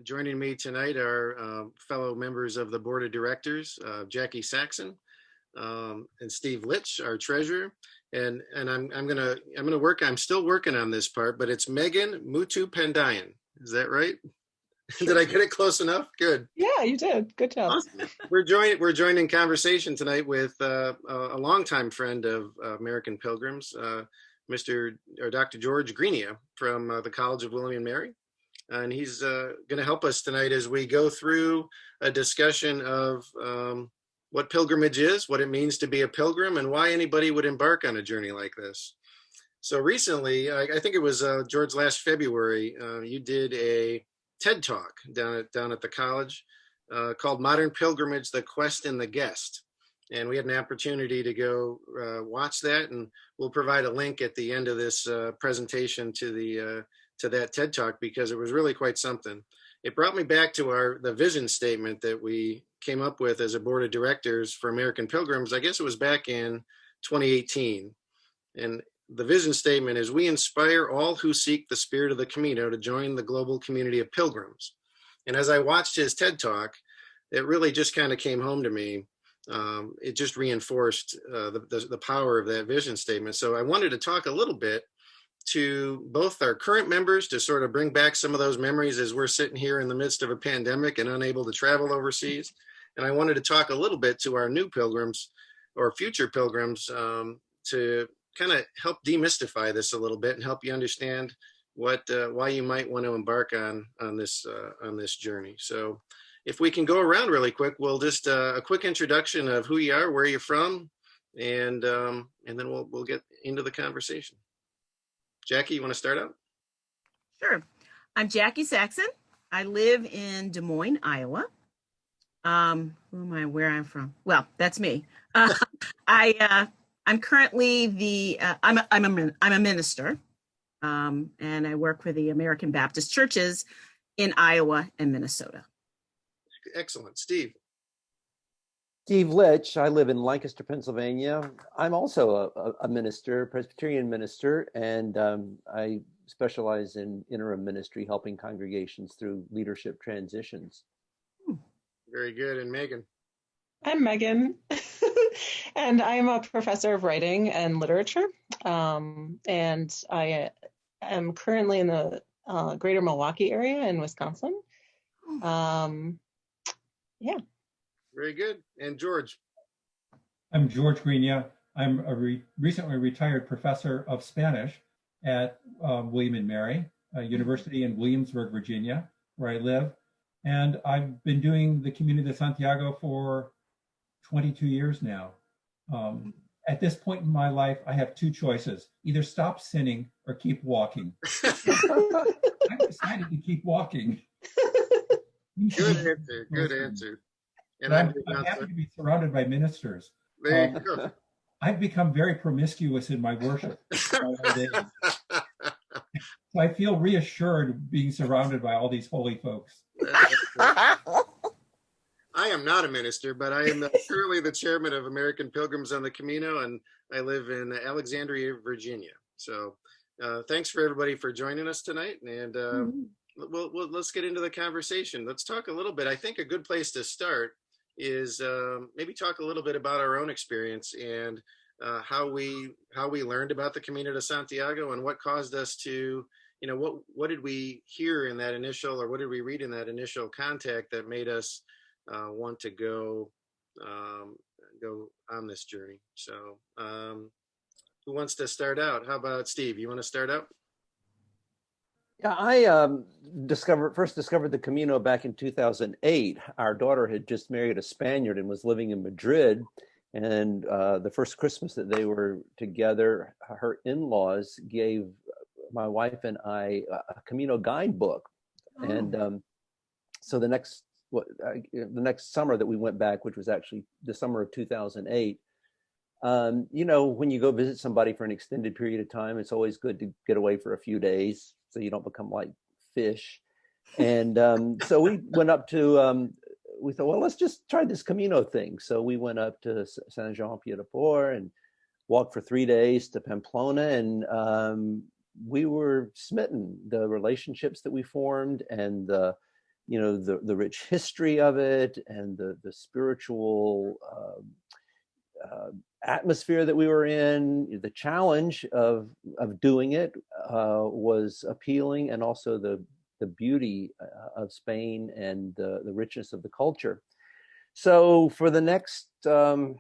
Joining me tonight are fellow members of the board of directors, Jackie Saxon and Steve Litch, our treasurer. And I'm work. I'm still working on this part, but it's Megan Mutu Pandayan. Is that right? Did I get it close enough? Good. Yeah, you did. Good job. Awesome. We're joined in conversation tonight with a longtime friend of American Pilgrims, Dr. George Greenia from the College of William and Mary. And he's going to help us tonight as we go through a discussion of what pilgrimage is, what it means to be a pilgrim, and why anybody would embark on a journey like this. So recently, I think it was George, last February, you did a TED Talk down at the college called Modern Pilgrimage, The Quest and the Guest. And we had an opportunity to go watch that, and we'll provide a link at the end of this presentation to that TED Talk, because it was really quite something. It brought me back to the vision statement that we came up with as a board of directors for American Pilgrims. I guess it was back in 2018. And the vision statement is, we inspire all who seek the spirit of the Camino to join the global community of pilgrims. And as I watched his TED Talk, it really just kind of came home to me. It just reinforced the power of that vision statement. So I wanted to talk a little bit to both our current members to sort of bring back some of those memories as we're sitting here in the midst of a pandemic and unable to travel overseas. And I wanted to talk a little bit to our new pilgrims or future pilgrims to kind of help demystify this a little bit and help you understand why you might want to embark on this journey. So if we can go around really quick, we'll just a quick introduction of who you are, where you're from, and then we'll get into the conversation. Jackie, you want to start out? Sure. I'm Jackie Saxon. I live in Des Moines, Iowa. Who am I? Where I'm from? Well, that's me. I'm currently I'm a minister, and I work for the American Baptist churches in Iowa and Minnesota. Excellent. Steve. Steve Litch. I live in Lancaster, Pennsylvania. I'm also a minister, Presbyterian minister, and I specialize in interim ministry, helping congregations through leadership transitions. Very good. And Megan? I'm Megan, and I'm a professor of writing and literature, and I am currently in the greater Milwaukee area in Wisconsin. Yeah. Very good. And George? I'm George Greenia. I'm a recently retired professor of Spanish at William and Mary University in Williamsburg, Virginia, where I live. And I've been doing the Camino de Santiago for 22 years now. At this point in my life, I have two choices: either stop sinning or keep walking. I've decided to keep walking. Good answer. Good answer. And I'm happy to be surrounded by ministers. There you go. I've become very promiscuous in my worship. So I feel reassured being surrounded by all these holy folks. I am not a minister, but I am currently the chairman of American Pilgrims on the Camino, and I live in Alexandria, Virginia. So thanks for everybody for joining us tonight. And let's get into the conversation. Let's talk a little bit. I think a good place to start is maybe talk a little bit about our own experience and how we learned about the Camino de Santiago and what caused us to, what did we hear in that initial, or what did we read in that initial contact that made us want to go on this journey. So who wants to start out? How about Steve? You want to start out? Yeah, I first discovered the Camino back in 2008. Our daughter had just married a Spaniard and was living in Madrid. And the first Christmas that they were together, her in-laws gave my wife and I a Camino guidebook. Oh. And so the next summer that we went back, which was actually the summer of 2008, when you go visit somebody for an extended period of time, it's always good to get away for a few days so you don't become like fish. And so we went up to, we thought, well, let's just try this Camino thing. So we went up to Saint-Jean-Pied-de-Port and walked for 3 days to Pamplona, and we were smitten. The relationships that we formed and the the rich history of it and the spiritual atmosphere that we were in. The challenge of doing it was appealing, and also the beauty of Spain and the richness of the culture. So for the next 10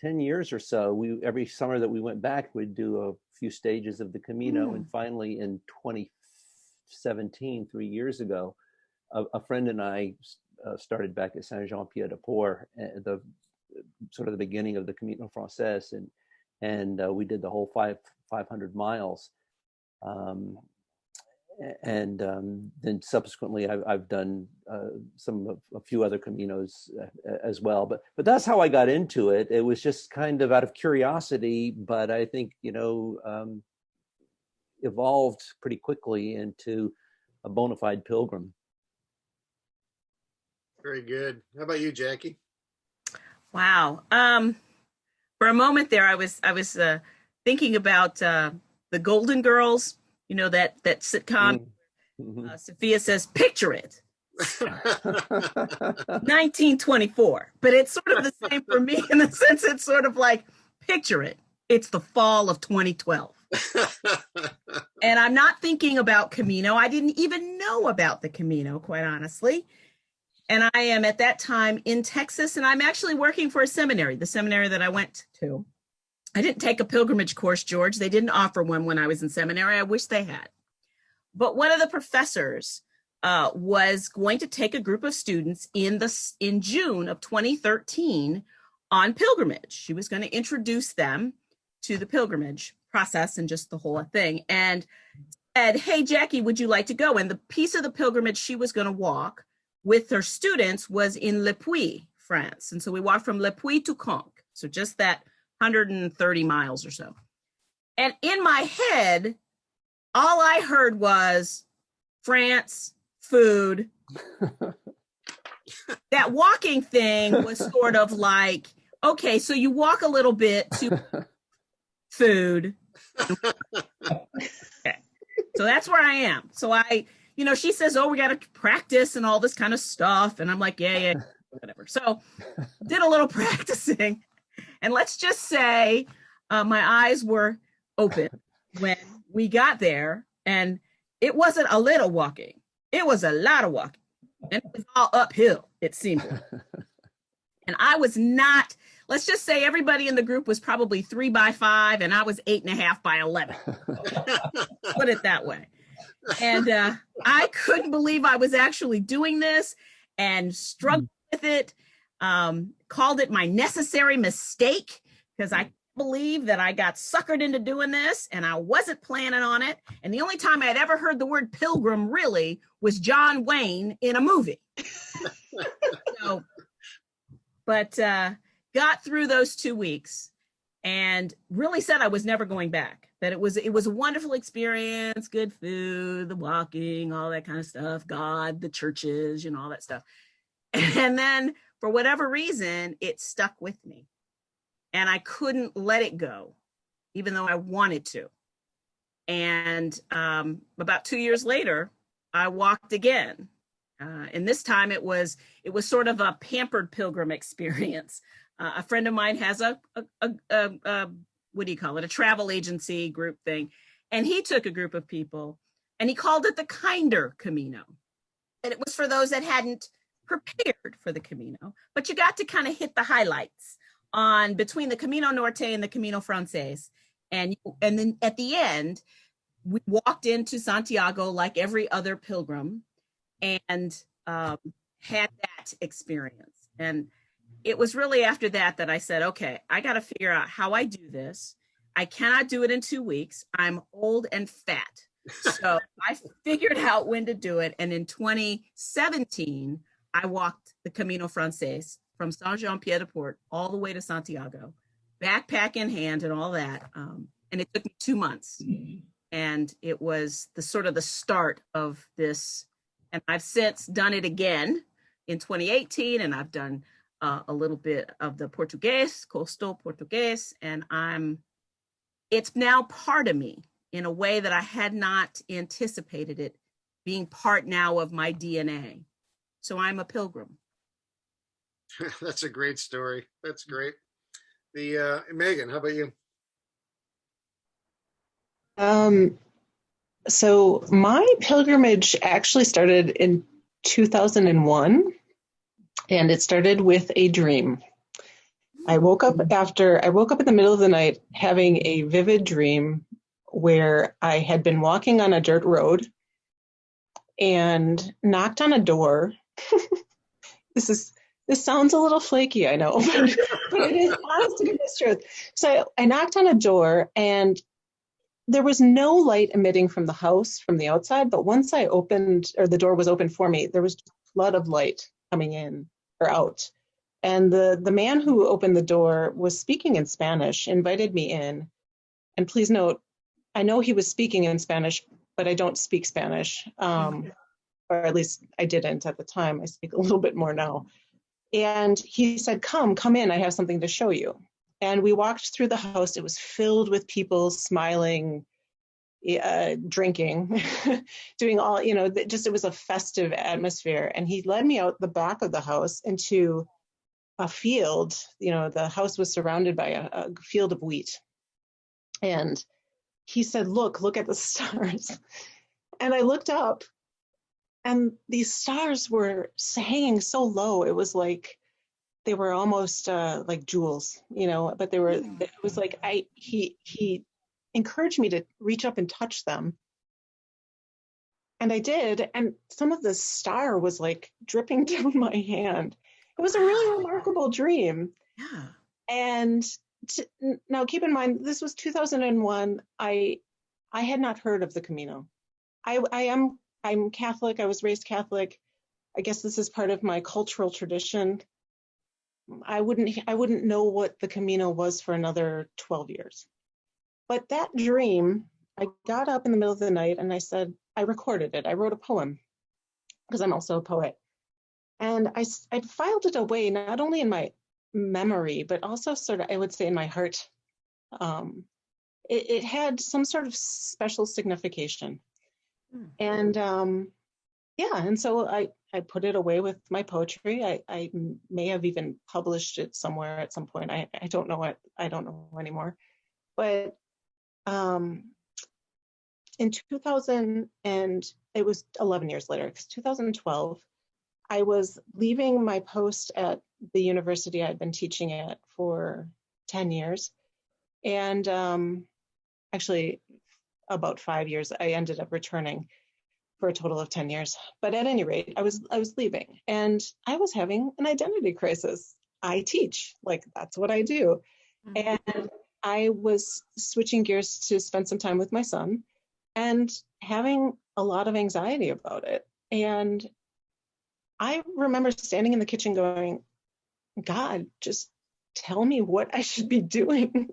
years or so, every summer that we went back, we'd do a few stages of the Camino. And finally in 2017, 3 years ago, a friend and I started back at Saint-Jean-Pied-de-Port, the sort of the beginning of the Camino Frances, and we did the whole 500 miles. And then subsequently, I've done a few other Caminos as well. But that's how I got into it. It was just kind of out of curiosity, but I think evolved pretty quickly into a bona fide pilgrim. Very good. How about you, Jackie? Wow. For a moment there, I was thinking about the Golden Girls. That sitcom. Sophia says, "Picture it." 1924. But it's sort of the same for me in the sense it's sort of like, picture it. It's the fall of 2012. And I'm not thinking about Camino. I didn't even know about the Camino, quite honestly. And I am at that time in Texas, and I'm actually working for a seminary, the seminary that I went to. I didn't take a pilgrimage course, George. They didn't offer one when I was in seminary. I wish they had. But one of the professors was going to take a group of students in June of 2013 on pilgrimage. She was going to introduce them to the pilgrimage process and just the whole thing. And said, "Hey, Jackie, would you like to go?" And the piece of the pilgrimage she was going to walk with her students was in Le Puy, France. And so we walked from Le Puy to Conques. So just that 130 miles or so. And in my head, all I heard was France, food. That walking thing was sort of like, okay, so you walk a little bit to food. Okay. So that's where I am. So she says, "Oh, we got to practice and all this kind of stuff." And I'm like, yeah, whatever. So did a little practicing. And let's just say my eyes were open when we got there, and it wasn't a little walking. It was a lot of walking, and it was all uphill, it seemed like. And I was not, let's just say everybody in the group was probably 3 by 5, and I was 8.5 by 11. Put it that way. And I couldn't believe I was actually doing this and struggled with it. Called it my necessary mistake because I believe that I got suckered into doing this and I wasn't planning on it. And the only time I had ever heard the word pilgrim really was John Wayne in a movie. But got through those 2 weeks and really said I was never going back, that it was a wonderful experience, good food, the walking, all that kind of stuff, God, the churches, all that stuff. And then for whatever reason, it stuck with me and I couldn't let it go, even though I wanted to. And about 2 years later, I walked again. And this time it was sort of a pampered pilgrim experience. A friend of mine has a what do you call it? A travel agency group thing. And he took a group of people and he called it the Kinder Camino. And it was for those that hadn't prepared for the Camino, but you got to kind of hit the highlights on between the Camino Norte and the Camino Frances. And then at the end, we walked into Santiago like every other pilgrim and had that experience. And it was really after that I said, okay, I got to figure out how I do this. I cannot do it in 2 weeks. I'm old and fat. So I figured out when to do it. And in 2017, I walked the Camino Frances from Saint-Jean-Pied-de-Port all the way to Santiago, backpack in hand and all that. And it took me 2 months. And it was the sort of the start of this. And I've since done it again in 2018. And I've done a little bit of the Portuguese, coastal Portuguese. And it's now part of me in a way that I had not anticipated it being part now of my DNA. So I'm a pilgrim. That's a great story. That's great. The Megan, how about you? So my pilgrimage actually started in 2001, and it started with a dream. I woke up in the middle of the night having a vivid dream where I had been walking on a dirt road and knocked on a door. This sounds a little flaky, I know, but it is honest to goodness truth. So I knocked on a door, and there was no light emitting from the house from the outside, but once I opened, or the door was open for me, there was a flood of light coming in or out. And the man who opened the door was speaking in Spanish, invited me in. And please note, I know he was speaking in Spanish, but I don't speak Spanish, or at least I didn't at the time. I speak a little bit more now. And he said, come in, I have something to show you. And we walked through the house. It was filled with people smiling, drinking, doing all, it was a festive atmosphere. And he led me out the back of the house into a field. The house was surrounded by a field of wheat. And he said, look at the stars. And I looked up, and these stars were hanging so low. It was like they were almost like jewels, but it was like he encouraged me to reach up and touch them. And I did. And some of the star was like dripping down my hand. It was a really remarkable dream. Yeah. And now keep in mind, this was 2001. I had not heard of the Camino. I'm Catholic. I was raised Catholic. I guess this is part of my cultural tradition. I wouldn't know what the Camino was for another 12 years. But that dream, I got up in the middle of the night and I recorded it. I wrote a poem because I'm also a poet. And I filed it away, not only in my memory, but also sort of, I would say, in my heart. It had some sort of special signification. And and so I put it away with my poetry. I may have even published it somewhere at some point. I don't know what, I don't know anymore. But in 2000, and it was 11 years later, because 2012, I was leaving my post at the university I'd been teaching at for 10 years. And actually, about 5 years, I ended up returning for a total of 10 years. But at any rate, I was leaving, and I was having an identity crisis. I teach, like, that's what I do. Mm-hmm. And I was switching gears to spend some time with my son and having a lot of anxiety about it. And I remember standing in the kitchen going, God, just tell me what I should be doing.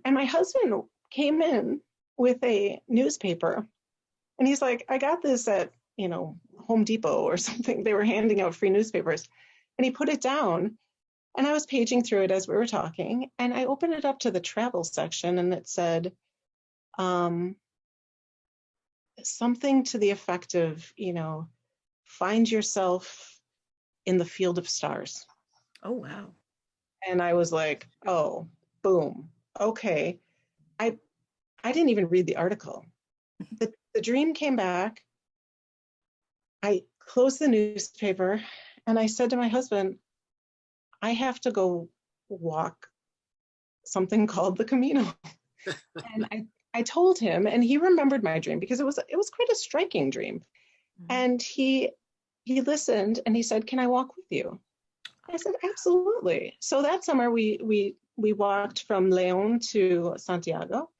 And my husband came in with a newspaper, and he's like, I got this at, Home Depot or something. They were handing out free newspapers. And he put it down, and I was paging through it as we were talking, and I opened it up to the travel section, and it said something to the effect of, find yourself in the field of stars. Oh, wow. And I was like, oh, boom. Okay. I didn't even read the article. The dream came back. I closed the newspaper, and I said to my husband, I have to go walk something called the Camino. And I told him, and he remembered my dream because it was quite a striking dream. Mm-hmm. And he listened, and he said, can I walk with you? I said, absolutely. So that summer we walked from León to Santiago.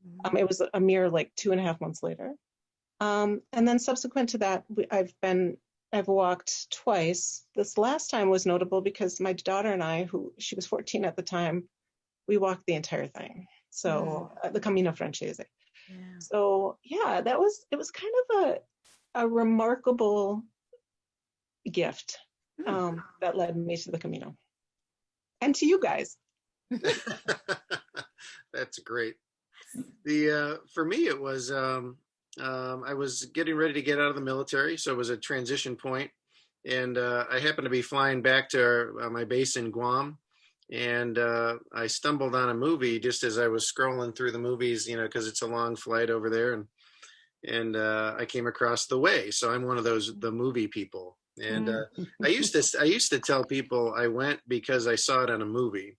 Mm-hmm. It was a mere 2.5 months later. And then subsequent to that, I've walked twice. This last time was notable because my daughter and I, she was 14 at the time, we walked the entire thing. So the Camino Francese. Yeah. So yeah, it was kind of a remarkable gift that led me to the Camino. And to you guys. That's great. For me, it was I was getting ready to get out of the military, so it was a transition point, and I happened to be flying back to my base in Guam, and I stumbled on a movie just as I was scrolling through the movies, because it's a long flight over there, and I came across The Way. So I'm one of the movie people, and I used to tell people I went because I saw it on a movie,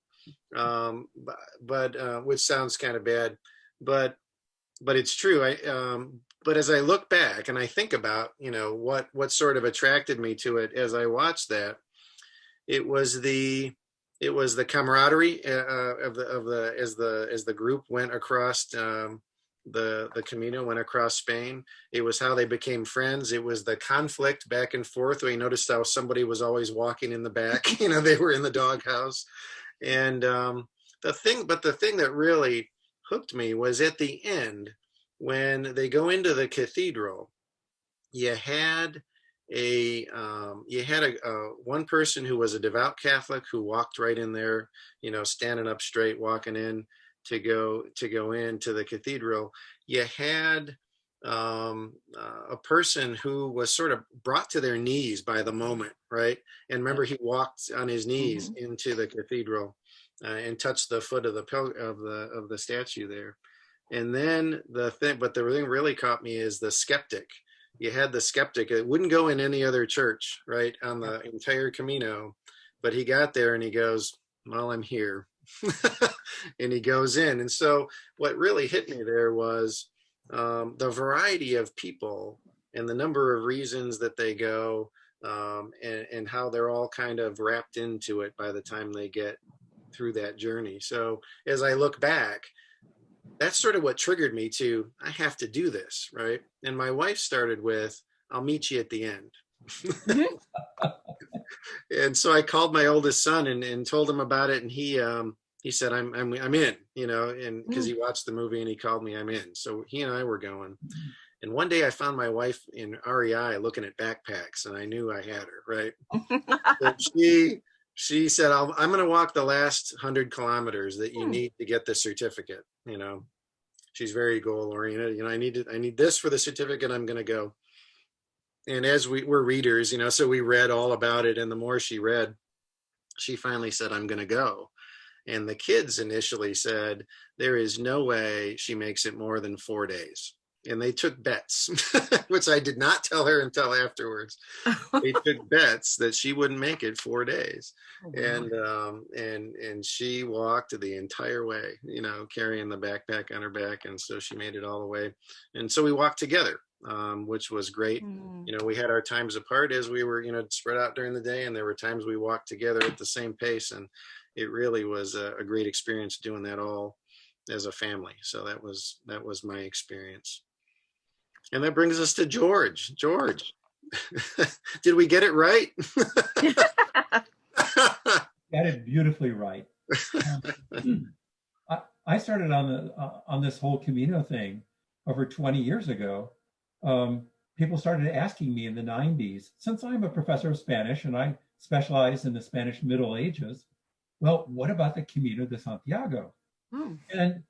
but which sounds kind of bad, but it's true. But as I look back and I think about, what sort of attracted me to it as I watched that, it was the camaraderie of the as the group went across the Camino, went across Spain. It was how they became friends. It was the conflict back and forth. We noticed how somebody was always walking in the back. They were in the doghouse, and the thing that really hooked me was at the end when they go into the cathedral. You had one person who was a devout Catholic who walked right in there, standing up straight, walking in to go into the cathedral. You had a person who was sort of brought to their knees by the moment, right? And remember, he walked on his knees into the cathedral and touched the foot of the statue there. And then the thing really caught me is the skeptic. You had the skeptic. It wouldn't go in any other church, right, on the entire Camino. But he got there and he goes, well, I'm here. And he goes in. And so what really hit me there was the variety of people and the number of reasons that they go, and how they're all kind of wrapped into it by the time they get through that journey. So as I look back, that's sort of what triggered me to, I have to do this, right? And my wife started with, I'll meet you at the end. And so I called my oldest son and told him about it, and he said, I'm in, and because he watched the movie and he called me, I'm in. So he and I were going. And one day I found my wife in REI looking at backpacks, and I knew I had her, right? So she said, I'm going to walk the last 100 kilometers that you need to get the certificate. She's very goal oriented. I need this for the certificate. I'm going to go. And as we're readers, so we read all about it. And the more she read, she finally said, I'm going to go. And the kids initially said, there is no way she makes it more than 4 days. And they took bets, which I did not tell her until afterwards. They took bets that she wouldn't make it 4 days. And she walked the entire way, carrying the backpack on her back. And so she made it all the way. And so we walked together, which was great. We had our times apart as we were, spread out during the day. And there were times we walked together at the same pace. And it really was a great experience doing that all as a family. So that was my experience. And that brings us to George. George, did we get it right? Got it beautifully right. I started on this whole Camino thing over 20 years ago. People started asking me in the 90s, since I'm a professor of Spanish and I specialize in the Spanish Middle Ages, well, what about the Camino de Santiago? And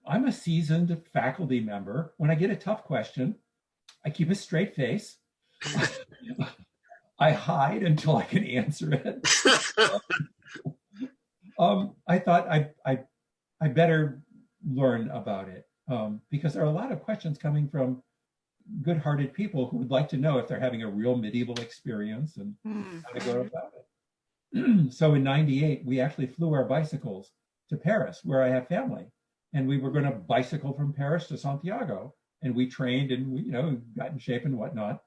I'm a seasoned faculty member. When I get a tough question, I keep a straight face. I hide until I can answer it. I thought I better learn about it because there are a lot of questions coming from good-hearted people who would like to know if they're having a real medieval experience and how to go about it. So in '98, we actually flew our bicycles to Paris, where I have family. And we were going to bicycle from Paris to Santiago. And we trained and we, got in shape and whatnot.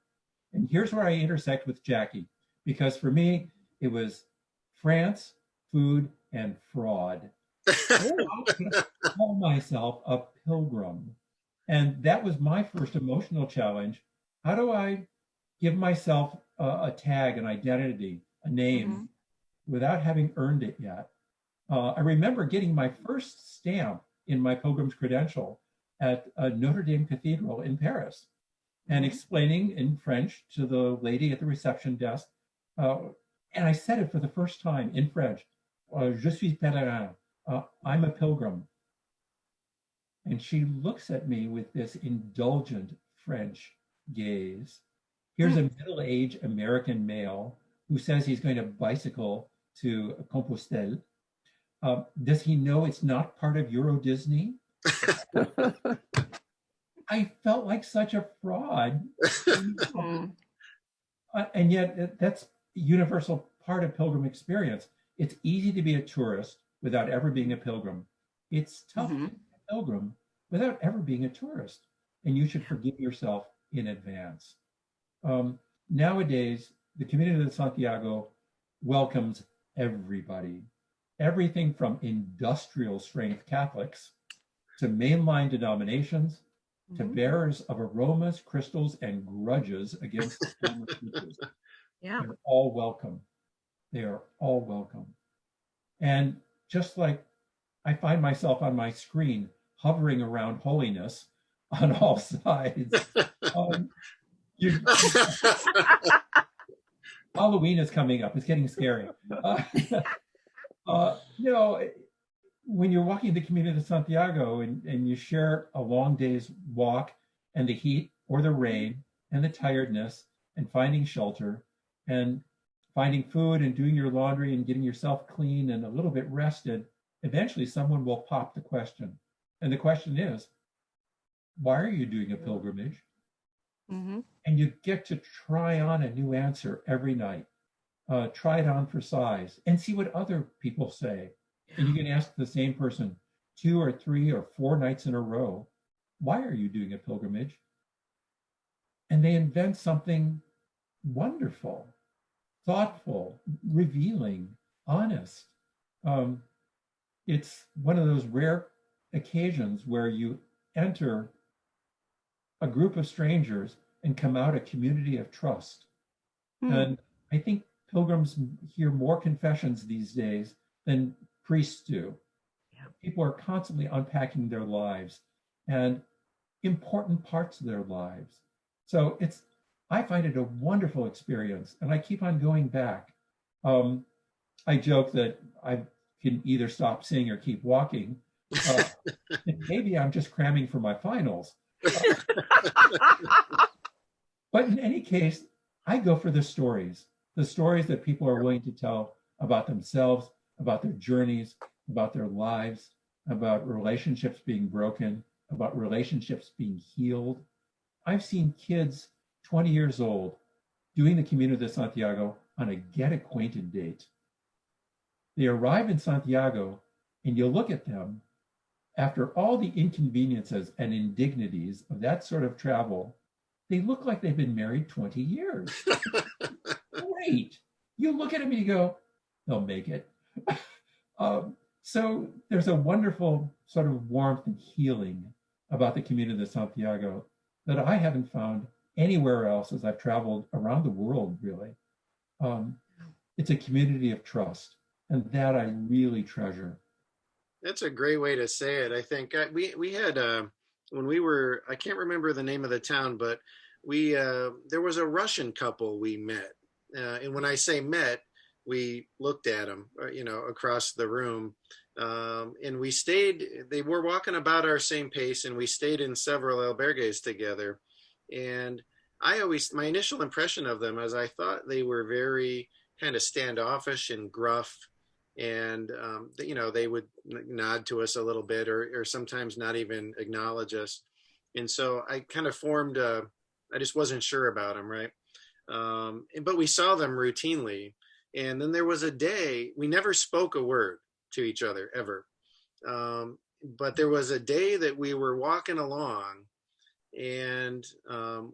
And here's where I intersect with Jackie, because for me, it was France, food, and fraud. I call myself a pilgrim. And that was my first emotional challenge. How do I give myself a tag, an identity, a name, without having earned it yet? I remember getting my first stamp in my pilgrim's credential at Notre Dame Cathedral in Paris and explaining in French to the lady at the reception desk. And I said it for the first time in French, Je suis pèlerin, I'm a pilgrim. And she looks at me with this indulgent French gaze. Here's a middle-aged American male who says he's going to bicycle to Compostela. Does he know it's not part of Euro Disney? I felt like such a fraud. And yet that's a universal part of pilgrim experience. It's easy to be a tourist without ever being a pilgrim. It's tough to be a pilgrim without ever being a tourist. And you should forgive yourself in advance. Nowadays, the Camino de Santiago welcomes everybody. Everything from industrial strength Catholics to mainline denominations to bearers of aromas, crystals, and grudges against the former teachers. Yeah. They're all welcome. They are all welcome. And just like I find myself on my screen hovering around holiness on all sides, Halloween is coming up. It's getting scary. When you're walking the Camino de Santiago and you share a long day's walk and the heat or the rain and the tiredness and finding shelter and finding food and doing your laundry and getting yourself clean and a little bit rested, eventually someone will pop the question. And the question is, why are you doing a pilgrimage? And you get to try on a new answer every night. Try it on for size and see what other people say. And you can ask the same person 2 or 3 or 4 nights in a row, why are you doing a pilgrimage? And they invent something wonderful, thoughtful, revealing, honest. It's one of those rare occasions where you enter a group of strangers and come out a community of trust. And I think pilgrims hear more confessions these days than priests do. People are constantly unpacking their lives and important parts of their lives. So I find it a wonderful experience, and I keep on going back. I joke that I can either stop seeing or keep walking. Maybe I'm just cramming for my finals. But in any case, I go for the stories that people are willing to tell about themselves, about their journeys, about their lives, about relationships being broken, about relationships being healed. I've seen kids 20 years old doing the Camino de Santiago on a get acquainted date. They arrive in Santiago and you look at them after all the inconveniences and indignities of that sort of travel, they look like they've been married 20 years. Great. You look at them and you go, they'll make it. So there's a wonderful sort of warmth and healing about the Camino de Santiago that I haven't found anywhere else as I've traveled around the world, really. It's a community of trust, and that I really treasure. That's a great way to say it. I think we had when we were, I can't remember the name of the town, but there was a Russian couple we met, and when I say met, we looked at them, across the room, and we stayed. They were walking about our same pace, and we stayed in several albergues together. And my initial impression of them is I thought they were very kind of standoffish and gruff, and they would nod to us a little bit, or sometimes not even acknowledge us. And so I kind of formed I just wasn't sure about them, right? But we saw them routinely. And then there was a day we never spoke a word to each other ever. But there was a day that we were walking along, and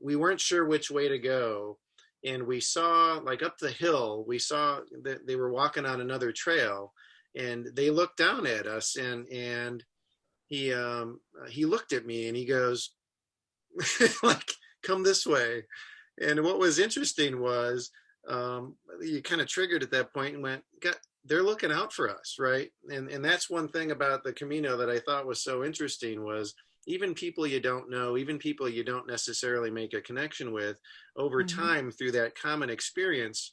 we weren't sure which way to go. And we saw, like, up the hill, we saw that they were walking on another trail, and they looked down at us, and he looked at me and he goes, like, come this way. And what was interesting was, you kind of triggered at that point and went, they're looking out for us, right? And that's one thing about the Camino that I thought was so interesting was even people you don't know, even people you don't necessarily make a connection with, over time through that common experience,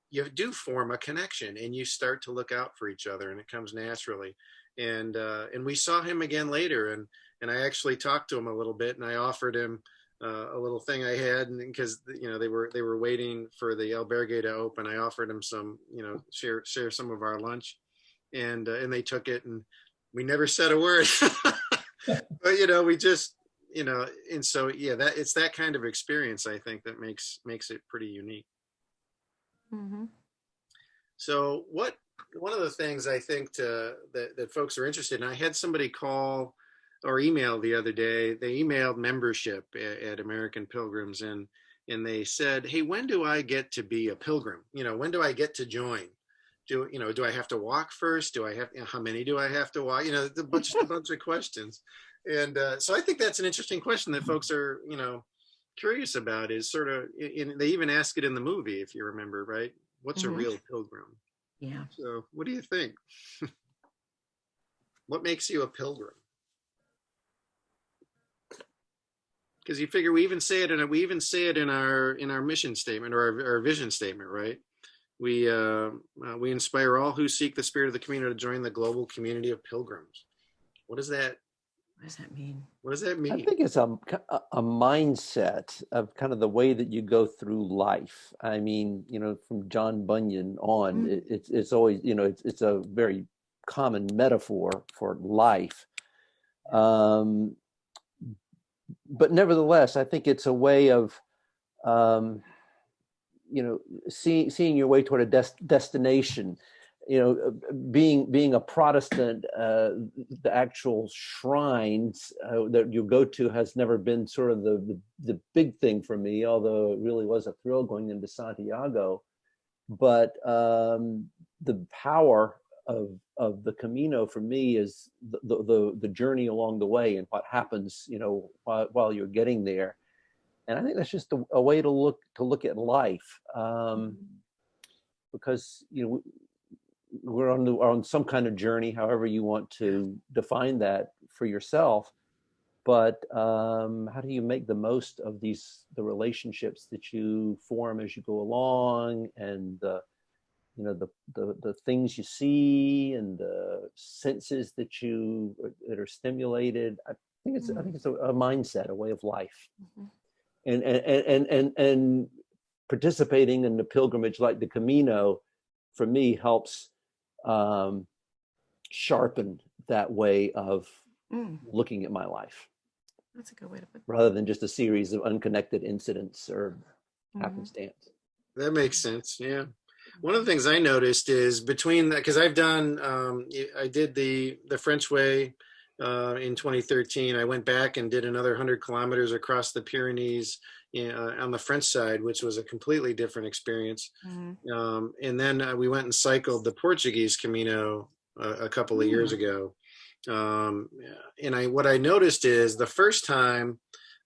you do form a connection and you start to look out for each other, and it comes naturally. and we saw him again later, and I actually talked to him a little bit, and I offered him a little thing I had, and because they were waiting for the albergue to open, I offered him some, share some of our lunch, and they took it, and we never said a word. But we just and so that it's that kind of experience, I think, that makes it pretty unique. Mm-hmm. So one of the things I think that folks are interested in, I had somebody call or email the other day. They emailed membership at American Pilgrims, and they said, "Hey, when do I get to be a pilgrim? When do I get to join? Do I have to walk first? Do I have, how many do I have to walk? A bunch of questions." And so I think that's an interesting question that folks are, curious about, is sort of, they even ask it in the movie, if you remember, right? What's a real pilgrim? Yeah. So what do you think? What makes you a pilgrim? Because you figure we even say it in our mission statement, or our vision statement, right? We inspire all who seek the spirit of the community to join the global community of pilgrims. What does that mean? What does that mean? I think it's a mindset of kind of the way that you go through life. I mean, from John Bunyan on, it's always, it's a very common metaphor for life. But nevertheless, I think it's a way of, seeing your way toward a destination. Being a Protestant, the actual shrines that you go to has never been sort of the big thing for me, although it really was a thrill going into Santiago. But the power of the Camino for me is the journey along the way, and what happens, while you're getting there. And I think that's just a way to look at life, because we're on some kind of journey, however you want to define that for yourself. But how do you make the most of the relationships that you form as you go along, and the things you see, and the senses that are stimulated? I think it's a mindset, a way of life. And participating in the pilgrimage like the Camino, for me, helps sharpen that way of looking at my life. That's a good way to put it. Rather than just a series of unconnected incidents or happenstance. That makes sense. Yeah. One of the things I noticed is between that, because I've done, I did the French way in 2013. I went back and did another 100 kilometers across the Pyrenees on the French side, which was a completely different experience. And then we went and cycled the Portuguese Camino a couple of years ago. And what I noticed is the first time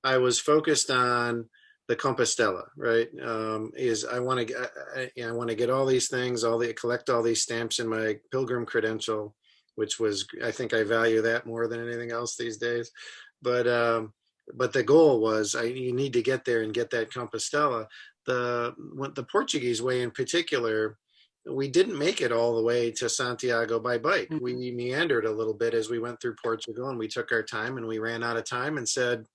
I was focused on the Compostela, right? Is I want to get all these things, collect all these stamps in my pilgrim credential, which was, I think I value that more than anything else these days. But the goal was you need to get there and get that Compostela. The Portuguese way in particular, we didn't make it all the way to Santiago by bike. We meandered a little bit as we went through Portugal, and we took our time, and we ran out of time and said,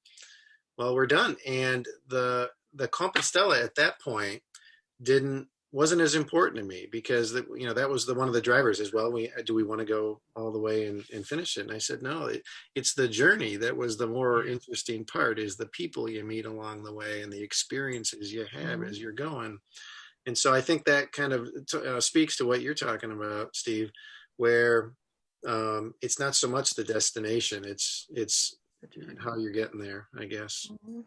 well, we're done. And the Compostela at that point wasn't as important to me, because that was one of the drivers as well. Do we want to go all the way and finish it? And I said, no, it's the journey that was the more interesting part, is the people you meet along the way and the experiences you have as you're going. And so I think that kind of speaks to what you're talking about, Steve, where it's not so much the destination, it's how you're getting there, I guess. I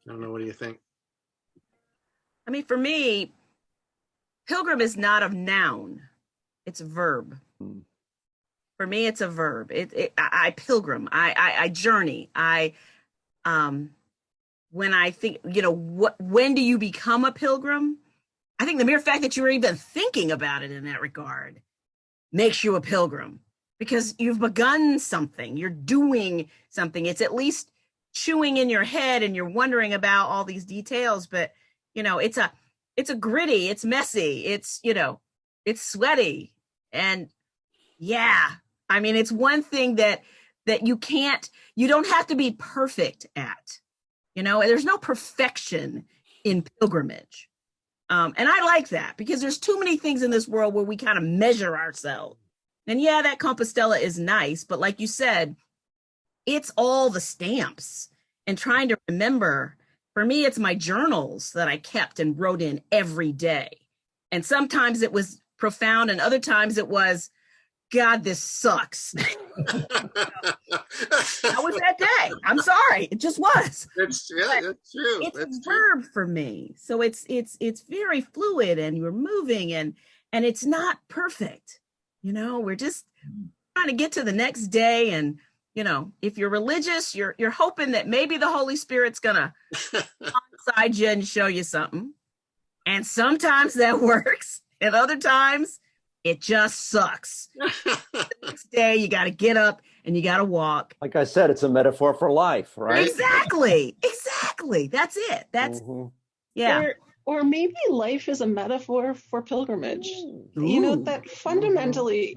don't know. What do you think? I mean, for me, pilgrim is not a noun, it's a verb. For me, it's a verb. I pilgrim, I journey. When I think, when do you become a pilgrim? I think the mere fact that you're even thinking about it in that regard makes you a pilgrim, because you've begun something, you're doing something. It's at least chewing in your head and you're wondering about all these details, but it's a gritty, it's messy, it's sweaty. And I mean, it's one thing that you don't have to be perfect at, there's no perfection in pilgrimage. And I like that because there's too many things in this world where we kind of measure ourselves. And yeah, that Compostela is nice, but like you said, it's all the stamps and trying to remember. For me, it's my journals that I kept and wrote in every day. And sometimes it was profound and other times it was, God, this sucks. That was that day. I'm sorry. It just was. That's true. It's a verb for me. So it's very fluid and you're moving and it's not perfect. We're just trying to get to the next day. And, if you're religious, you're hoping that maybe the Holy Spirit's gonna onside you and show you something. And sometimes that works. And other times it just sucks. The next day you got to get up and you got to walk. Like I said, it's a metaphor for life, right? Exactly. That's it. That's yeah. Or maybe life is a metaphor for pilgrimage. Ooh. That fundamentally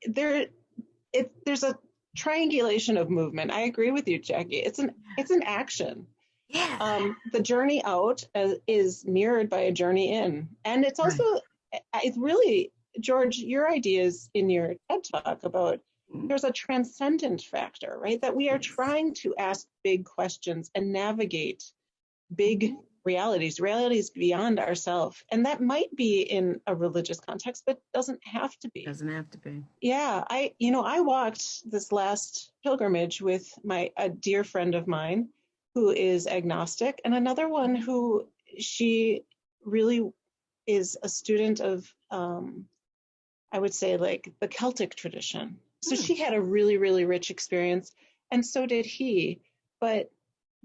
there's a triangulation of movement. I agree with you, Jackie. It's an action. Yeah. The journey out is mirrored by a journey in, and it's also it's really, George, your ideas in your TED Talk about there's a transcendent factor, right? That we are trying to ask big questions and navigate big realities beyond ourselves. And that might be in a religious context, but doesn't have to be. Doesn't have to be. Yeah. I walked this last pilgrimage with a dear friend of mine who is agnostic, and another one who she really is a student of, I would say, like the Celtic tradition. So she had a really, really rich experience, and so did he. But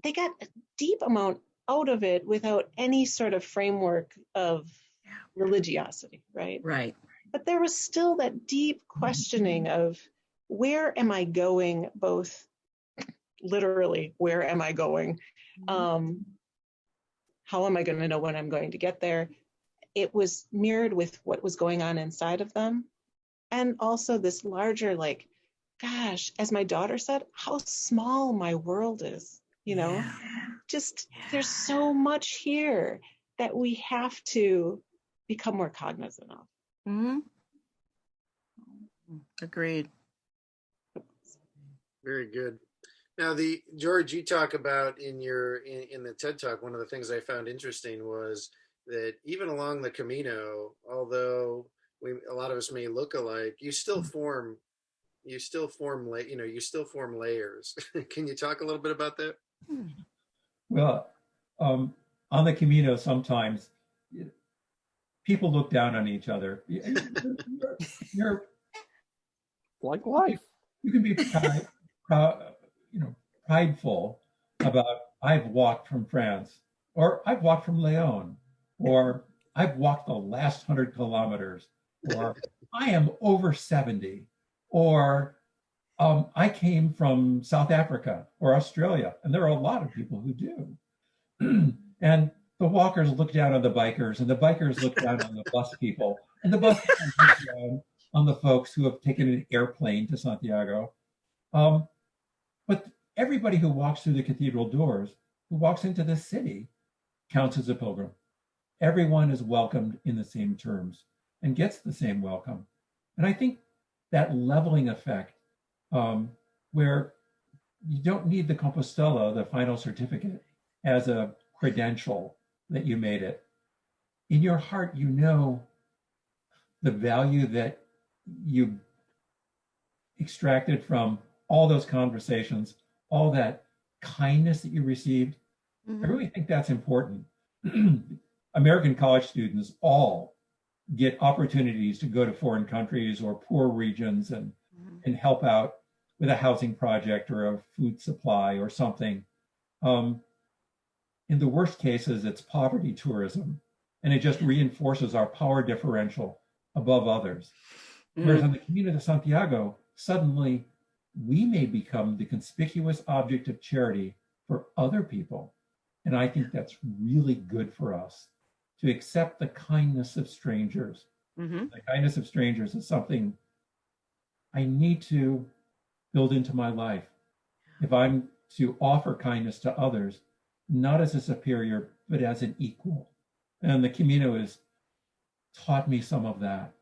they got a deep amount out of it without any sort of framework of religiosity, right? Right. But there was still that deep questioning of where am I going, both literally, where am I going? How am I going to know when I'm going to get there? It was mirrored with what was going on inside of them. And also this larger, like, gosh, as my daughter said, how small my world is, there's so much here that we have to become more cognizant of. Mm-hmm. Agreed. Very good. Now, George, you talk about in the TED Talk, one of the things I found interesting was that even along the Camino, although a lot of us may look alike, you still form layers. Can you talk a little bit about that? Well, on the Camino, sometimes people look down on each other. You're like life. You can be prideful about I've walked from France, or I've walked from Leon, or I've walked the last 100 kilometers, or I am over 70, or I came from South Africa or Australia, and there are a lot of people who do. And the walkers look down on the bikers, and the bikers look down on the bus people, and the bus people look down on the folks who have taken an airplane to Santiago. But everybody who walks through the cathedral doors, who walks into the city, counts as a pilgrim. Everyone is welcomed in the same terms and gets the same welcome. And I think that leveling effect, where you don't need the Compostela, the final certificate, as a credential that you made it. In your heart, you know the value that you extracted from all those conversations, all that kindness that you received. Mm-hmm. I really think that's important. American college students all get opportunities to go to foreign countries or poor regions and help out with a housing project or a food supply or something. In the worst cases, it's poverty tourism, and it just reinforces our power differential above others. Whereas on the Camino de Santiago, suddenly we may become the conspicuous object of charity for other people. And I think that's really good for us to accept the kindness of strangers. Mm-hmm. The kindness of strangers is something I need to build into my life if I'm to offer kindness to others, not as a superior, but as an equal. And the Camino has taught me some of that.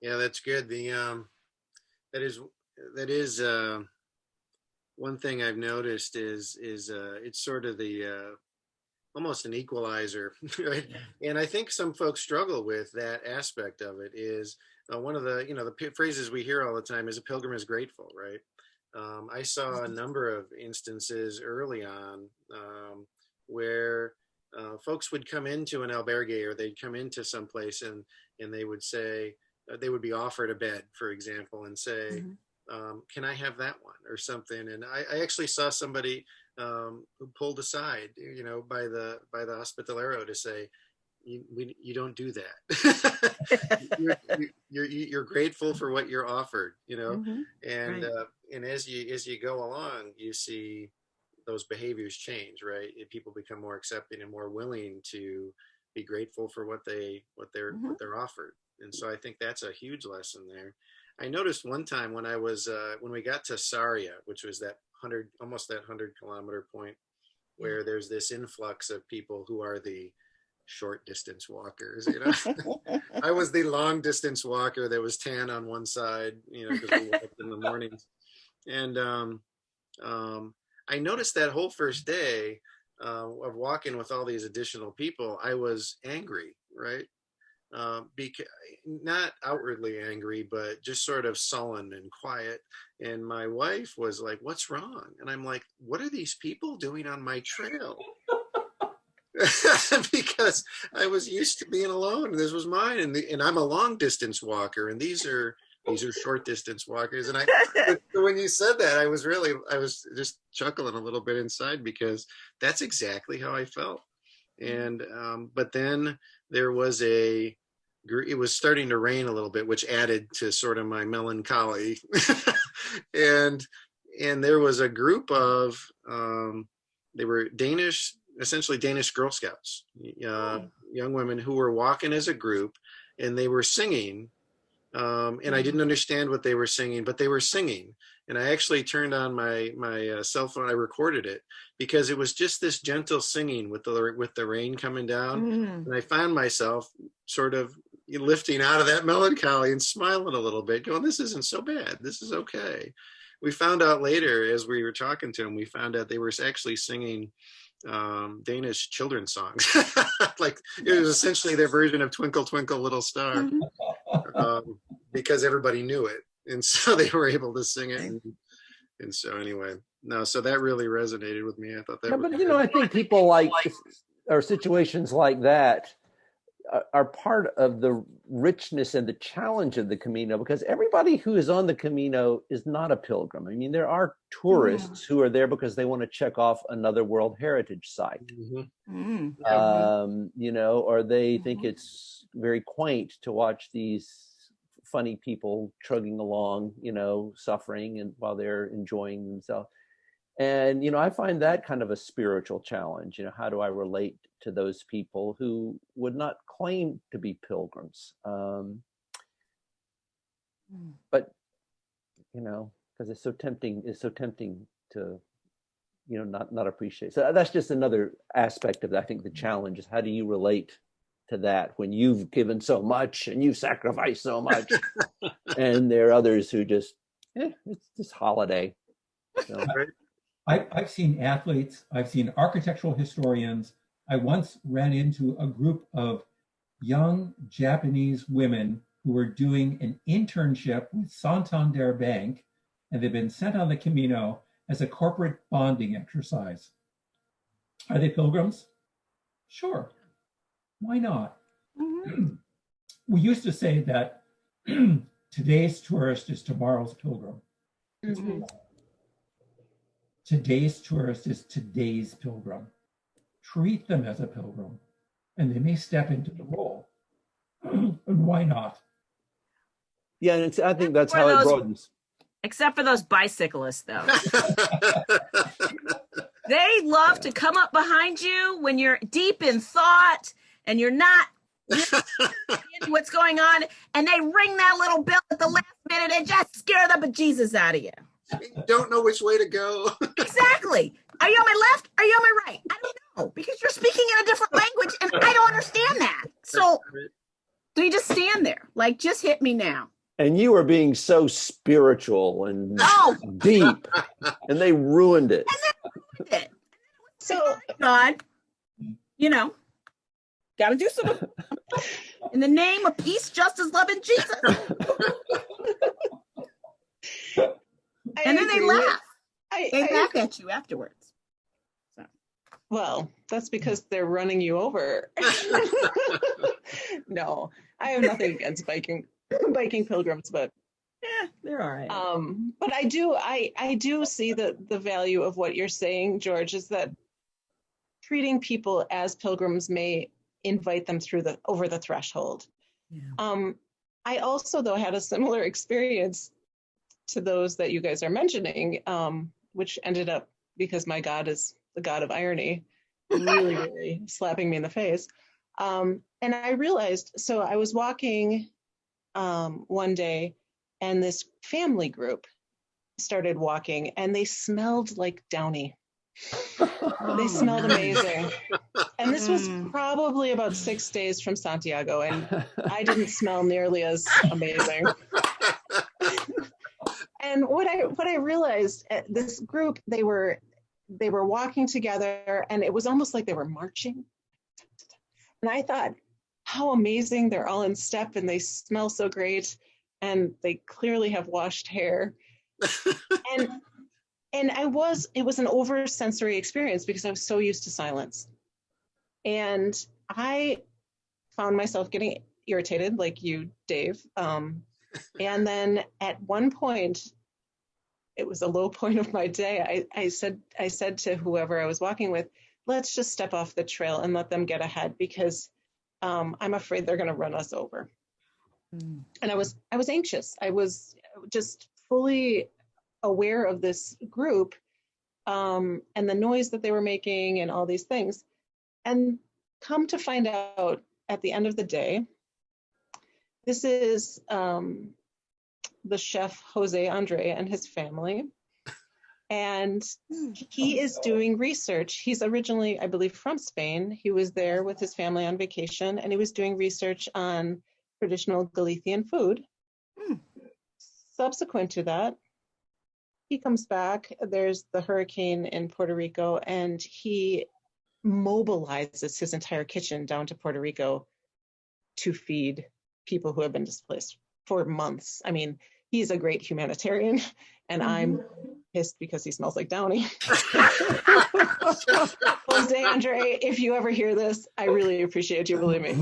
Yeah, that's good. That is one thing I've noticed is it's sort of the almost an equalizer, right? And I think some folks struggle with that aspect of it. Is one of the the phrases we hear all the time is a pilgrim is grateful, right? I saw a number of instances early on where folks would come into an albergue, or they'd come into some place and they would say, they would be offered a bed, for example, and say, can I have that one or something? And I actually saw somebody who pulled aside, by the hospitalero to say, you don't do that. you're grateful for what you're offered, and Right. And as you go along, you see those behaviors change, right? People become more accepting and more willing to be grateful for what they're offered. And so I think that's a huge lesson there. I noticed one time when when we got to Saria, which was that almost that 100-kilometer point, where there's this influx of people who are the short distance walkers. I was the long distance walker that was tan on one side, because we walked in the mornings. And I noticed that whole first day of walking with all these additional people, I was angry, right? Because not outwardly angry, but just sort of sullen and quiet. And my wife was like, "What's wrong?" And I'm like, "What are these people doing on my trail?" Because I was used to being alone. This was mine, and I'm a long distance walker, and these are short distance walkers. And when you said that, I was just chuckling a little bit inside, because that's exactly how I felt. And but then there was it was starting to rain a little bit, which added to sort of my melancholy. and there was a group of they were essentially Danish Girl Scouts, young women who were walking as a group, and they were singing. And I didn't understand what they were singing, but they were singing. And I actually turned on my cell phone. I recorded it, because it was just this gentle singing with the rain coming down. And I found myself sort of lifting out of that melancholy and smiling a little bit, going, "This isn't so bad. This is okay." We found out later, as we were talking to them, we found out they were actually singing Danish children's songs. Like, it was essentially their version of Twinkle Twinkle Little Star, because everybody knew it, and so they were able to sing it. And so anyway, so that really resonated with me. I thought that was but I think people like, or situations like that are part of the richness and the challenge of the Camino, because everybody who is on the Camino is not a pilgrim. I mean, there are tourists who are there because they want to check off another World Heritage site, or they think it's very quaint to watch these funny people trudging along, suffering, and while they're enjoying themselves. And, I find that kind of a spiritual challenge. How do I relate to those people who would not claim to be pilgrims? But, because it's so tempting to, not appreciate. So that's just another aspect of, I think, the challenge is, how do you relate to that when you've given so much and you've sacrificed so much, and there are others who just, it's this holiday. So. I've seen athletes, I've seen architectural historians. I once ran into a group of young Japanese women who were doing an internship with Santander Bank, and they've been sent on the Camino as a corporate bonding exercise. Are they pilgrims? Sure. Why not? We used to say that today's tourist is tomorrow's pilgrim. Today's tourist is today's pilgrim. Treat them as a pilgrim, and they may step into the role. And why not? Yeah, and I think that's how it broadens. Except for those bicyclists, though. They love to come up behind you when you're deep in thought and you're not what's going on, and they ring that little bell at the last minute and just scare the bejesus out of you. You don't know which way to go. Exactly. Are you on my left? Are you on my right? I don't know, because you're speaking in a different language and I don't understand that. So you just stand there, like, just hit me now. And you were being so spiritual and deep, and they ruined it. So, God, you know, got to do something in the name of peace, justice, love, and Jesus. And then they laugh. They laugh at you afterwards. So. Well, that's because they're running you over. No, I have nothing against biking pilgrims, but yeah, they're all right. But I do see the value of what you're saying, George, is that treating people as pilgrims may invite them over the threshold. Yeah. I also, though, had a similar experience to those that you guys are mentioning, which ended up, because my God is the God of irony, really, really slapping me in the face. And I realized, so I was walking one day, and this family group started walking, and they smelled like Downy. They smelled amazing. And this was probably about 6 days from Santiago, and I didn't smell nearly as amazing. And what I realized, this group, they were walking together, and it was almost like they were marching. And I thought, how amazing, they're all in step and they smell so great, and they clearly have washed hair. And it was an oversensory experience because I was so used to silence. And I found myself getting irritated, like you, Dave. And then at one point, it was a low point of my day, I said to whoever I was walking with, let's just step off the trail and let them get ahead, because I'm afraid they're going to run us over. And I was anxious. I was just fully aware of this group and the noise that they were making and all these things. And come to find out at the end of the day, this is the chef Jose Andre and his family. And he is doing research. He's originally, I believe, from Spain. He was there with his family on vacation, and he was doing research on traditional Galician food. Subsequent to that, he comes back. There's the hurricane in Puerto Rico, and he mobilizes his entire kitchen down to Puerto Rico to feed people who have been displaced for months. I mean, he's a great humanitarian, and I'm pissed because he smells like Downy. Jose Andre, if you ever hear this, I really appreciate you, believe me.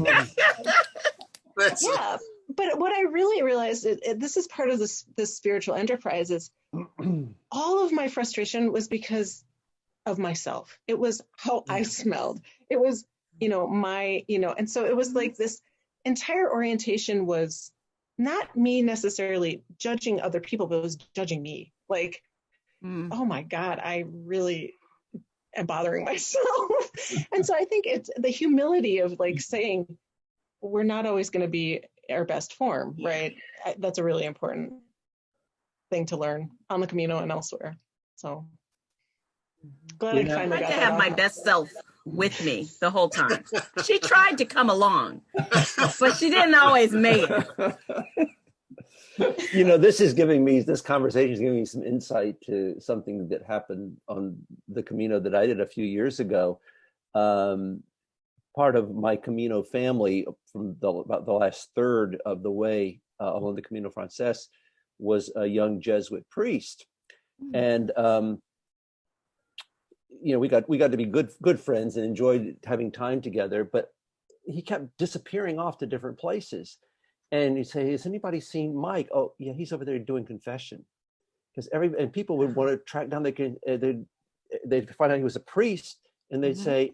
Yeah, but what I really realized, this is part of this spiritual enterprise, is all of my frustration was because of myself. It was how I smelled. It was, and so it was like this entire orientation was not me necessarily judging other people, but it was judging me. Like, oh my God, I really am bothering myself. And so I think it's the humility of like saying, we're not always going to be our best form, right? That's a really important thing to learn on the Camino and elsewhere. So glad I finally got to have my best self with me the whole time. She tried to come along, but she didn't always make it. This conversation is giving me some insight to something that happened on the Camino that I did a few years ago. Part of my Camino family from about the last third of the way along the Camino Frances was a young Jesuit priest. And, we got to be good friends and enjoyed having time together, but he kept disappearing off to different places. And you'd say, has anybody seen Mike? Oh, yeah, he's over there doing confession. Because and people would want to track down, they'd find out he was a priest, and they'd say,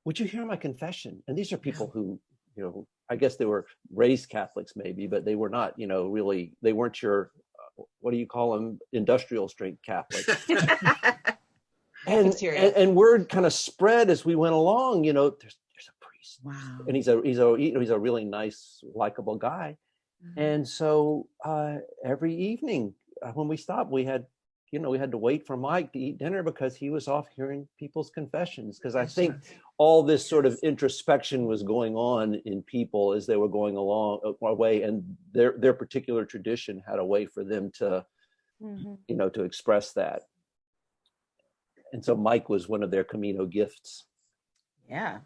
would you hear my confession? And these are people who, I guess they were raised Catholics maybe, but they were not, really, they weren't your, what do you call them, industrial strength Catholics. And word kind of spread as we went along, there's a Wow. And he's a really nice, likable guy. And so every evening when we stopped, we had to wait for Mike to eat dinner because he was off hearing people's confessions. Because I think all this sort of introspection was going on in people as they were going along away, and their particular tradition had a way for them to, to express that. And so Mike was one of their Camino gifts. Yeah.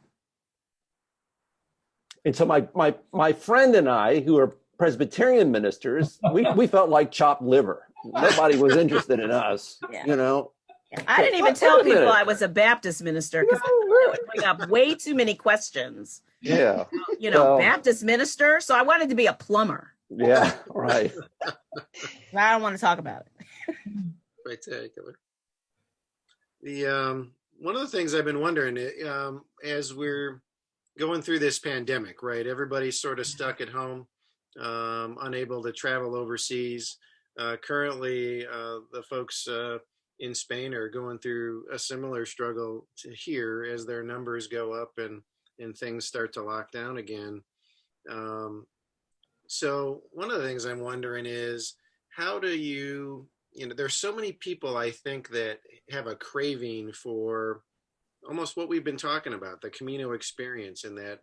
And so my friend and I, who are Presbyterian ministers, we felt like chopped liver. Nobody was interested in us, Yeah. I didn't even tell people I was a Baptist minister because I would bring up way too many questions. Yeah. Baptist minister. So I wanted to be a plumber. Yeah, right. I don't want to talk about it. Spectacular. One of the things I've been wondering, as we're going through this pandemic, right? Everybody's sort of stuck at home, unable to travel overseas. Currently, the folks in Spain are going through a similar struggle to here as their numbers go up and things start to lock down again. So one of the things I'm wondering is, how do you, there's so many people, I think, that have a craving for almost what we've been talking about, the Camino experience, and that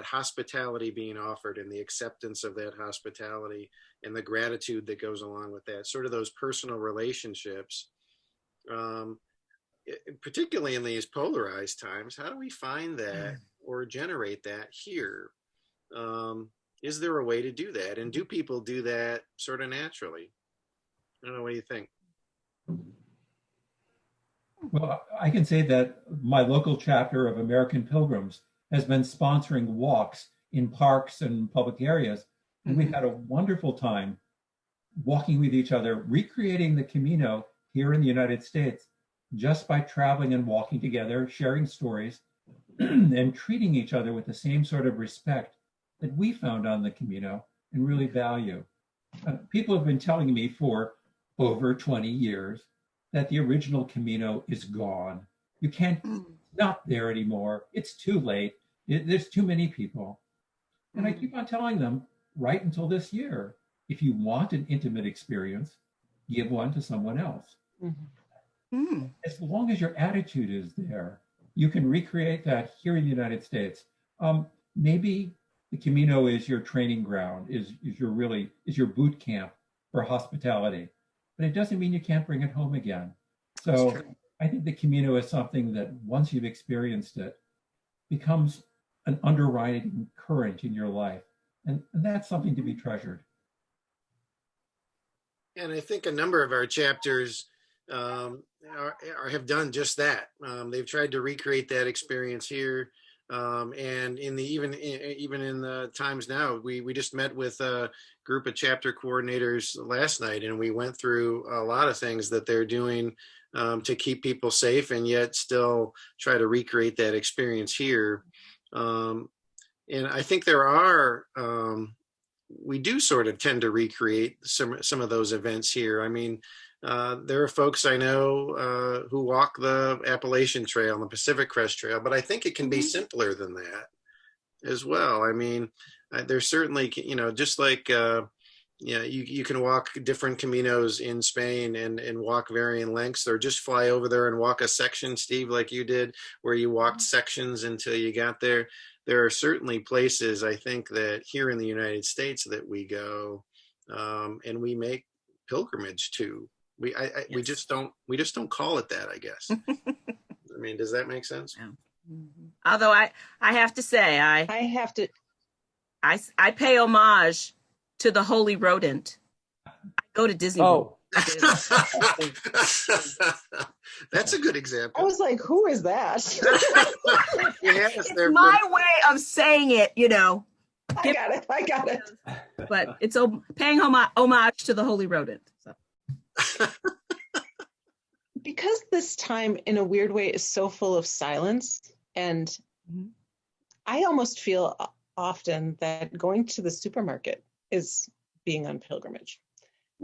hospitality being offered, and the acceptance of that hospitality, and the gratitude that goes along with that, sort of those personal relationships, particularly in these polarized times. How do we find that or generate that here? Is there a way to do that? And do people do that sort of naturally? I don't know, what do you think? Well, I can say that my local chapter of American Pilgrims has been sponsoring walks in parks and public areas. And we've had a wonderful time walking with each other, recreating the Camino here in the United States, just by traveling and walking together, sharing stories, and treating each other with the same sort of respect that we found on the Camino and really value. People have been telling me for over 20 years that the original Camino is gone. You can't, not there anymore. It's too late. There's too many people. And I keep on telling them, right until this year, if you want an intimate experience, give one to someone else. As long as your attitude is there, you can recreate that here in the United States. Maybe the Camino is your training ground, is your boot camp for hospitality, but it doesn't mean you can't bring it home again. So I think the Camino is something that once you've experienced it, becomes an underwriting current in your life. And that's something to be treasured. And I think a number of our chapters have done just that. They've tried to recreate that experience here. And even in the times now, we just met with a group of chapter coordinators last night, and we went through a lot of things that they're doing to keep people safe and yet still try to recreate that experience here. And I think we do sort of tend to recreate some of those events here. I mean, there are folks I know who walk the Appalachian Trail and the Pacific Crest Trail, but I think it can be simpler than that as well. I mean, there's certainly, just like, you can walk different Caminos in Spain and walk varying lengths, or just fly over there and walk a section, Steve, like you did, where you walked sections until you got there. There are certainly places, I think, that here in the United States that we go and we make pilgrimage to. We just don't call it that, I guess. I mean, does that make sense? Yeah. Although I have to say, I pay homage to the holy rodent. I go to Disney World. That's a good example. I was like, who is that? It's my way of saying it, I got it. But it's paying homage to the holy rodent. So. Because this time, in a weird way, is so full of silence, and I almost feel often that going to the supermarket is being on pilgrimage.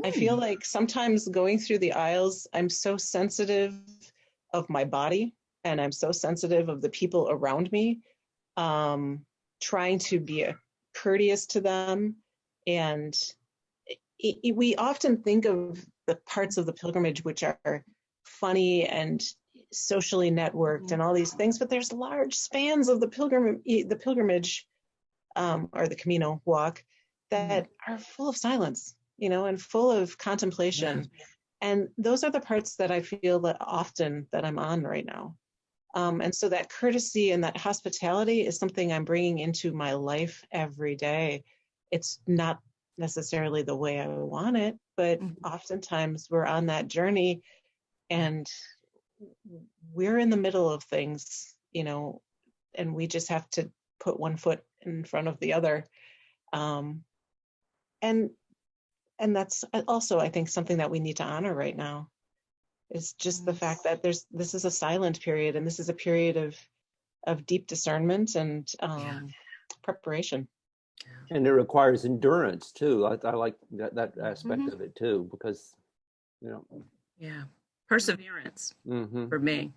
I feel like sometimes going through the aisles, I'm so sensitive of my body and I'm so sensitive of the people around me, trying to be courteous to them. And we often think of the parts of the pilgrimage which are funny and socially networked and all these things, but there's large spans of the pilgrimage or the Camino walk that are full of silence, and full of contemplation. Yeah. And those are the parts that I feel that often that I'm on right now. And so that courtesy and that hospitality is something I'm bringing into my life every day. It's not necessarily the way I want it, but oftentimes we're on that journey and we're in the middle of things, and we just have to put one foot in front of the other. And that's also, I think, something that we need to honor right now. Is just the fact that this is a silent period, and this is a period of deep discernment and preparation. And it requires endurance too. I like that aspect of it too, because perseverance for me.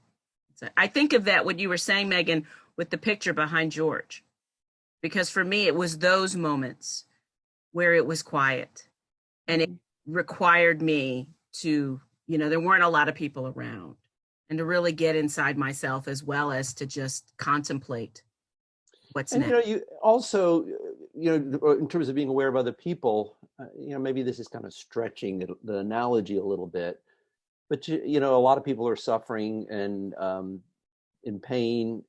So I think of that what you were saying, Megan, with the picture behind George, because for me it was those moments where it was quiet, and it required me to, there weren't a lot of people around, and to really get inside myself as well as to just contemplate what's next. You also, in terms of being aware of other people, maybe this is kind of stretching the analogy a little bit, but a lot of people are suffering and in pain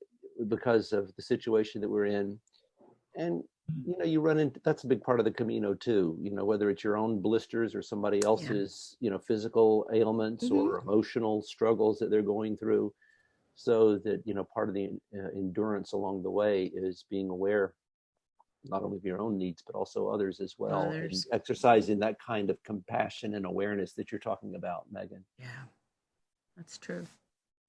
because of the situation that we're in. And you run into, that's a big part of the Camino too, whether it's your own blisters or somebody else's, physical ailments or emotional struggles that they're going through. So that, part of the endurance along the way is being aware not only of your own needs, but also others as well. And exercising that kind of compassion and awareness that you're talking about, Megan. Yeah, that's true.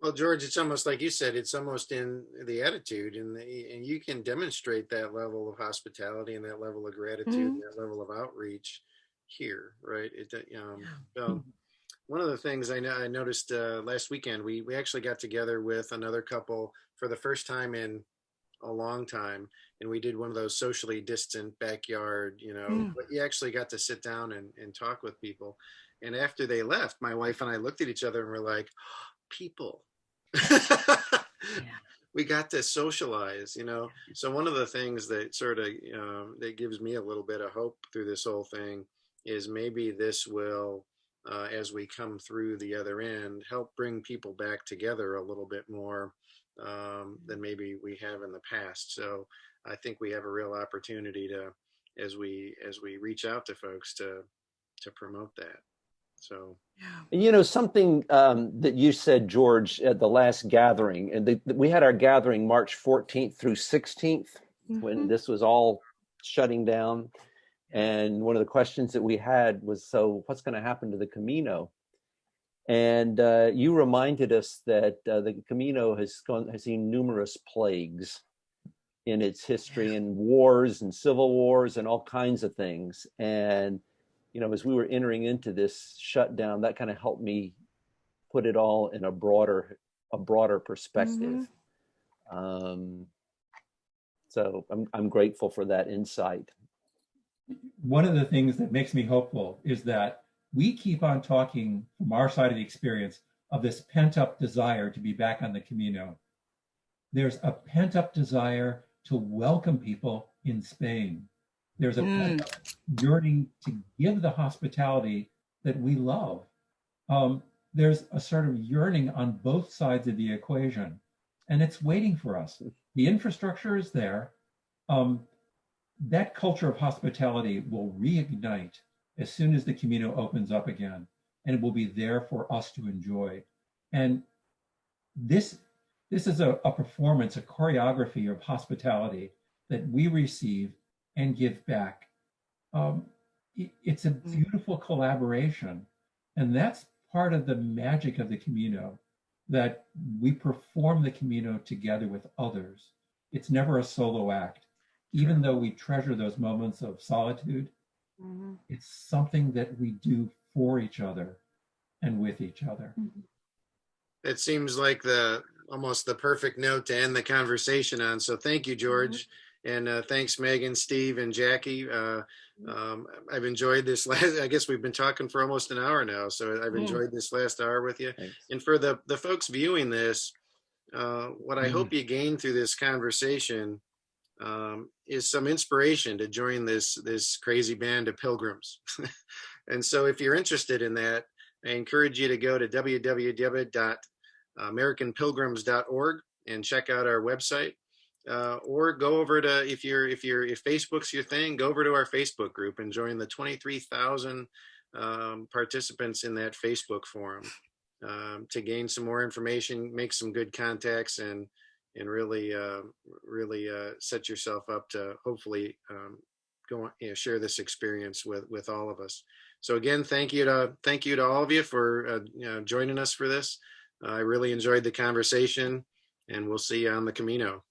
Well, George, it's almost like you said, it's almost in the attitude, and you can demonstrate that level of hospitality and that level of gratitude and that level of outreach here, right? So one of the things I noticed last weekend, we actually got together with another couple for the first time in a long time, and we did one of those socially distant backyard, but you actually got to sit down and talk with people. And after they left, my wife and I looked at each other and we're like, people. We got to socialize, So one of the things that sort of that gives me a little bit of hope through this whole thing is maybe this will, as we come through the other end, help bring people back together a little bit more than maybe we have in the past. So I think we have a real opportunity to, as we reach out to folks, to promote that. So, something that you said, George, at the last gathering, and we had our gathering March 14th through 16th when this was all shutting down. And one of the questions that we had was, so what's going to happen to the Camino? And you reminded us that the Camino has seen numerous plagues in its history, and wars and civil wars and all kinds of things. And as we were entering into this shutdown, that kind of helped me put it all in a broader perspective. So I'm grateful for that insight. One of the things that makes me hopeful is that we keep on talking from our side of the experience of this pent-up desire to be back on the Camino. There's a pent-up desire to welcome people in Spain. There's a pent-up yearning to give the hospitality that we love. There's a sort of yearning on both sides of the equation, and it's waiting for us. The infrastructure is there. That culture of hospitality will reignite as soon as the Camino opens up again, and it will be there for us to enjoy. And this is a performance, a choreography of hospitality that we receive and give back. It's a beautiful collaboration, and that's part of the magic of the Camino, that we perform the Camino together with others. It's never a solo act. Even though we treasure those moments of solitude, it's something that we do for each other and with each other. It seems like the almost the perfect note to end the conversation on. So thank you, George. And thanks, Megan, Steve, and Jackie. I've enjoyed this I guess we've been talking for almost an hour now. So I've enjoyed this last hour with you. Thanks. And for the folks viewing this, what I hope you gain through this conversation is some inspiration to join this crazy band of pilgrims. And so if you're interested in that, I encourage you to go to www.americanpilgrims.org and check out our website, or go over to, if Facebook's your thing, go over to our Facebook group and join the 23,000 participants in that Facebook forum to gain some more information, make some good contacts, and really set yourself up to hopefully go share this experience with all of us. So again, thank you to all of you for joining us for this. I really enjoyed the conversation, and we'll see you on the Camino.